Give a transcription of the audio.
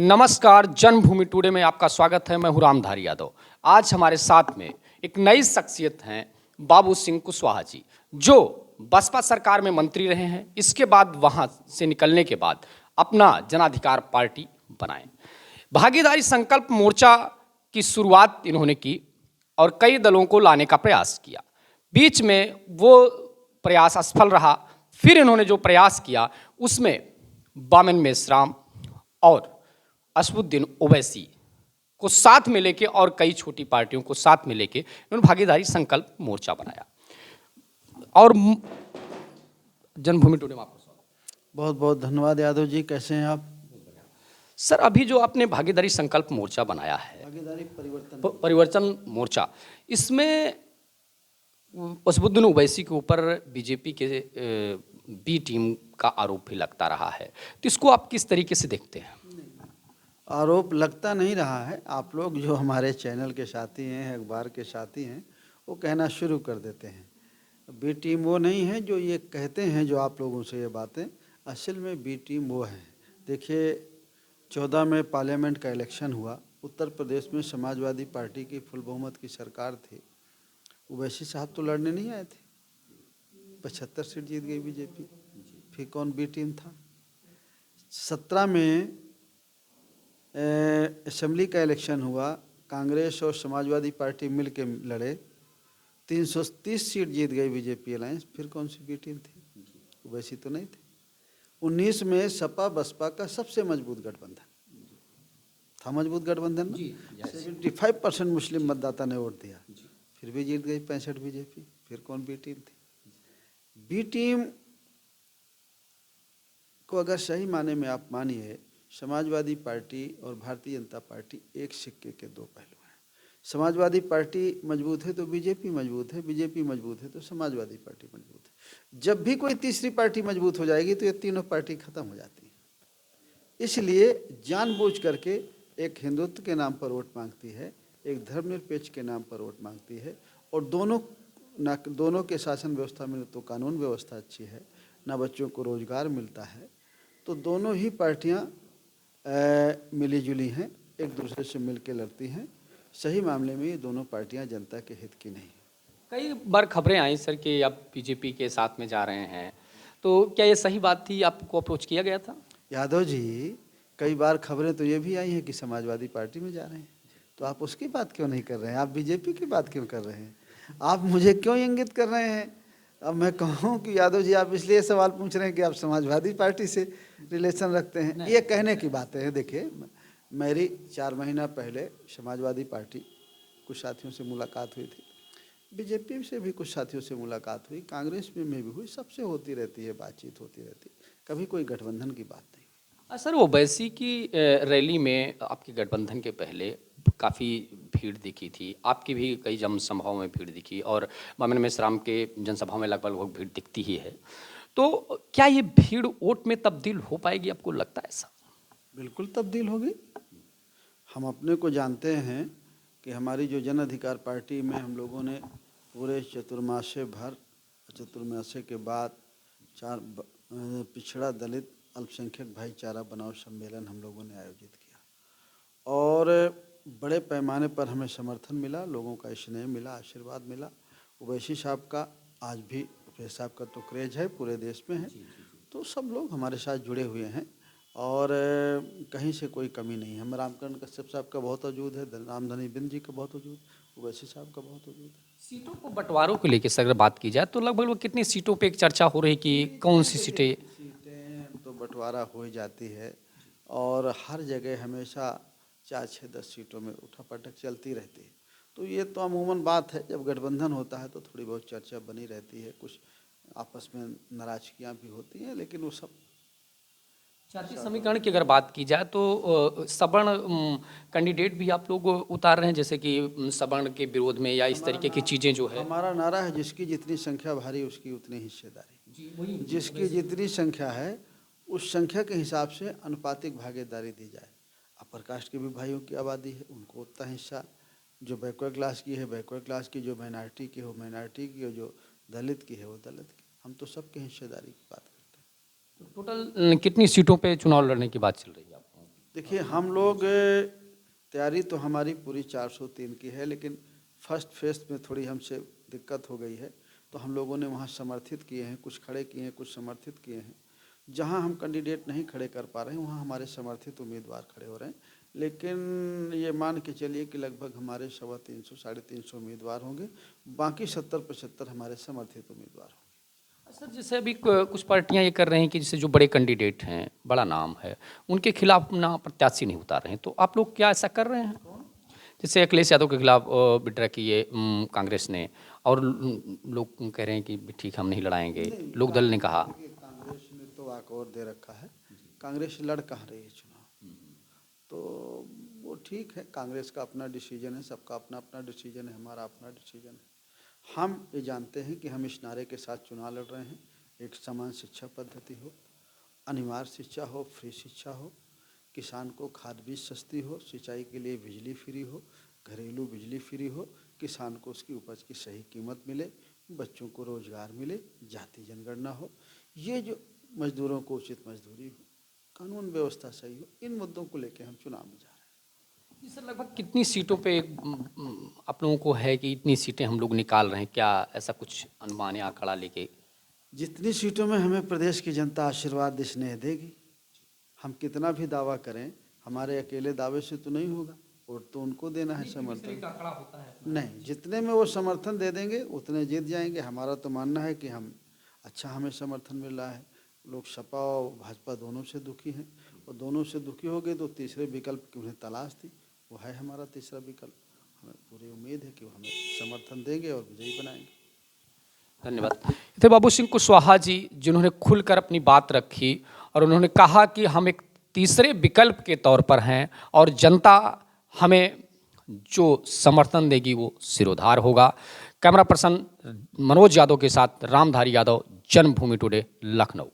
नमस्कार, जन्मभूमि टुडे में आपका स्वागत है। मैं हूं रामधारी यादव। आज हमारे साथ में एक नई शख्सियत हैं, बाबू सिंह कुशवाहा जी, जो बसपा सरकार में मंत्री रहे हैं। इसके बाद वहां से निकलने के बाद अपना जनाधिकार पार्टी बनाए। भागीदारी संकल्प मोर्चा की शुरुआत इन्होंने की और कई दलों को लाने का प्रयास किया। बीच में वो प्रयास असफल रहा। फिर इन्होंने जो प्रयास किया उसमें बामन मेश्राम और असदुद्दीन ओवैसी को साथ में लेके और कई छोटी पार्टियों को साथ में लेके इन्होंने भागीदारी संकल्प मोर्चा बनाया। और जन्मभूमि टुडे में आपको स्वागत। बहुत बहुत धन्यवाद यादव जी। कैसे हैं आप? सर, अभी जो आपने भागीदारी संकल्प मोर्चा बनाया है, भागीदारी परिवर्तन मोर्चा, इसमें असदुद्दीन ओवैसी के ऊपर बीजेपी के बी टीम का आरोप भी लगता रहा है, तो इसको आप किस तरीके से देखते हैं? आरोप लगता नहीं रहा है। आप लोग जो हमारे चैनल के साथी हैं, अखबार के साथी हैं, वो कहना शुरू कर देते हैं। बी टीम वो नहीं है जो ये कहते हैं, जो आप लोगों से ये बातें, असल में बी टीम वो है। देखिए, 14 में पार्लियामेंट का इलेक्शन हुआ। उत्तर प्रदेश में समाजवादी पार्टी की फुल बहुमत की सरकार थी। ओवैसी साहब तो लड़ने नहीं आए थे। 75 सीट जीत गई बीजेपी। फिर कौन बी टीम था? 17 में असेंबली का इलेक्शन हुआ। कांग्रेस और समाजवादी पार्टी मिल के लड़े। 330 सीट जीत गई बीजेपी अलायंस। फिर कौन सी बी टीम थी? वैसी तो नहीं थी। 19 में सपा बसपा का सबसे मजबूत गठबंधन था। मजबूत गठबंधन में 75% मुस्लिम मतदाता ने वोट दिया। फिर भी जीत गई 65 बीजेपी। फिर कौन बी टीम थी? बी टीम को अगर सही माने में आप मानिए, समाजवादी पार्टी और भारतीय जनता पार्टी एक सिक्के के दो पहलू हैं। समाजवादी पार्टी मजबूत है तो बीजेपी मजबूत है, बीजेपी मजबूत है तो समाजवादी पार्टी मजबूत है। जब भी कोई तीसरी पार्टी मजबूत हो जाएगी तो ये तीनों पार्टी खत्म हो जाती है। इसलिए जानबूझ करके एक हिंदुत्व के नाम पर वोट मांगती है, एक धर्मनिरपेक्ष के नाम पर वोट मांगती है। और दोनों के शासन व्यवस्था में तो कानून व्यवस्था अच्छी है, ना बच्चों को रोजगार मिलता है। तो दोनों ही पार्टियां मिली जुली हैं, एक दूसरे से मिलकर लड़ती हैं। सही मामले में ये दोनों पार्टियां जनता के हित की नहीं। कई बार खबरें आई सर कि आप बीजेपी के साथ में जा रहे हैं, तो क्या ये सही बात थी? आपको अप्रोच किया गया था? यादव जी, कई बार खबरें तो ये भी आई हैं कि समाजवादी पार्टी में जा रहे हैं। तो आप उसकी बात क्यों नहीं कर रहे हैं? आप बीजेपी की बात क्यों कर रहे हैं? आप मुझे क्यों इंगित कर रहे हैं? अब मैं कहूँ कि यादव जी, आप इसलिए सवाल पूछ रहे हैं कि आप समाजवादी पार्टी से रिलेशन रखते हैं। ये कहने की बातें हैं। देखिए, मेरी 4 महीना पहले समाजवादी पार्टी कुछ साथियों से मुलाकात हुई थी। बीजेपी से भी कुछ साथियों से मुलाकात हुई, कांग्रेस में भी हुई। सबसे होती रहती है, बातचीत होती रहती है। कभी कोई गठबंधन की बात नहीं। सर, ओवैसी की रैली में आपके गठबंधन के पहले काफ़ी भीड़ दिखी थी। आपकी भी कई जनसभाओं में भीड़ दिखी और बामन मेश्राम के जनसभाओं में लगभग भीड़ दिखती ही है। तो क्या ये भीड़ वोट में तब्दील हो पाएगी? आपको लगता है ऐसा? बिल्कुल तब्दील होगी। हम अपने को जानते हैं कि हमारी जो जन अधिकार पार्टी में हम लोगों ने पूरे चतुर्मास्य के बाद पिछड़ा दलित अल्पसंख्यक भाईचारा बनाओ सम्मेलन हम लोगों ने आयोजित किया और बड़े पैमाने पर हमें समर्थन मिला, लोगों का स्नेह मिला, आशीर्वाद मिला। ओवैसी साहब का आज भी, ओवैसी साहब का तो क्रेज है, पूरे देश में है। तो सब लोग हमारे साथ जुड़े हुए हैं और कहीं से कोई कमी नहीं है। रामकरण कश्यप साहब का बहुत वजूद है, रामधनी बिंद जी का बहुत वजूद, ओवैसी साहब का बहुत वजूद है। सीटों को बंटवारों को लेकर अगर बात की जाए तो लगभग कितनी सीटों पे एक चर्चा हो रही कि कौन सी सीटें तो बंटवारा हो जाती है और हर जगह हमेशा 4-6-10 सीटों में उठापटक चलती रहती है। तो ये तो अमूमन बात है, जब गठबंधन होता है तो थोड़ी बहुत चर्चा बनी रहती है, कुछ आपस में नाराजगियाँ भी होती हैं, लेकिन वो सब जाति समीकरण की अगर बात की जाए तो सवर्ण कैंडिडेट भी आप लोग उतार रहे हैं, जैसे कि सवर्ण के विरोध में या इस तरीके की चीज़ें जो है। हमारा नारा है, जिसकी जितनी संख्या भारी उसकी उतनी हिस्सेदारी। जिसकी जितनी संख्या है उस संख्या के हिसाब से अनुपातिक भागीदारी दी जाए। अपर कास्ट के भी भाइयों की आबादी है, उनको उतना हिस्सा। जो बैकवर्ड क्लास की है बैकवर्ड क्लास की, जो माइनॉरिटी की हो माइनॉरिटी की, जो दलित की है वो दलित की। हम तो सबके हिस्सेदारी की बात करते हैं। टोटल कितनी सीटों पे चुनाव लड़ने की बात चल रही है आपको? देखिए, हम लोग तैयारी तो हमारी पूरी 403 की है, लेकिन फर्स्ट फेज में थोड़ी हमसे दिक्कत हो गई है, तो हम लोगों ने वहाँ समर्थित किए हैं, कुछ खड़े किए हैं, कुछ समर्थित किए हैं। जहाँ हम कैंडिडेट नहीं खड़े कर पा रहे हैं वहाँ हमारे समर्थित उम्मीदवार खड़े हो रहे हैं, लेकिन ये मान के चलिए कि लगभग हमारे 350 350 उम्मीदवार होंगे, बाकी 70-75 हमारे समर्थित उम्मीदवार होंगे। सर जैसे अभी कुछ पार्टियां ये कर रही हैं कि जैसे जो बड़े कैंडिडेट हैं, बड़ा नाम है, उनके खिलाफ अपना प्रत्याशी नहीं उतार रहे हैं, तो आप लोग क्या ऐसा कर रहे हैं? जैसे अखिलेश यादव के खिलाफ विड्रा की है कांग्रेस ने, और लोग कह रहे हैं कि भी ठीक हम नहीं लड़ाएंगे, लोक दल ने कहा। देखिए, कांग्रेस ने तो वाकओवर दे रखा है, कांग्रेस लड़ कहाँ रही है चुनाव, तो वो ठीक है, कांग्रेस का अपना डिसीजन है, सबका अपना अपना डिसीजन है, हमारा अपना डिसीजन है। हम ये जानते हैं कि हम इस नारे के साथ चुनाव लड़ रहे हैं, एक समान शिक्षा पद्धति हो, अनिवार्य शिक्षा हो, फ्री शिक्षा हो, किसान को खाद बीज सस्ती हो, सिंचाई के लिए बिजली फ्री हो, घरेलू बिजली फ्री हो, किसान को उसकी उपज की सही कीमत मिले, बच्चों को रोजगार मिले, जाति जनगणना हो, ये जो मजदूरों को उचित मजदूरी हो, कानून व्यवस्था सही हो, इन मुद्दों को लेकर हम चुनाव में जा रहे हैं। जी सर, लगभग कितनी सीटों पे आप लोगों को है कि इतनी सीटें हम लोग निकाल रहे हैं, क्या ऐसा कुछ अनुमान या आंकड़ा लेके? जितनी सीटों में हमें प्रदेश की जनता आशीर्वाद स्नेह देगी, हम कितना भी दावा करें, हमारे अकेले दावे से तो नहीं होगा, वोट तो उनको देना है, समर्थन नहीं, जितने में वो समर्थन दे देंगे उतने जीत जाएंगे। हमारा तो मानना है कि हम अच्छा, हमें समर्थन मिल रहा है, लोग सपा और भाजपा दोनों से दुखी हैं, और दोनों से दुखी हो गए तो तीसरे विकल्प की उन्हें तलाश थी, वो है हमारा तीसरा विकल्प। हमें पूरी उम्मीद है कि वो हमें समर्थन देंगे और विजयी बनाएंगे। धन्यवाद। थे बाबू सिंह कुशवाहा जी, जिन्होंने खुलकर अपनी बात रखी और उन्होंने कहा कि हम एक तीसरे विकल्प के तौर पर हैं और जनता हमें जो समर्थन देगी वो सिरोधार होगा। कैमरा पर्सन मनोज यादव के साथ रामधारी यादव, जन्मभूमि टुडे, लखनऊ।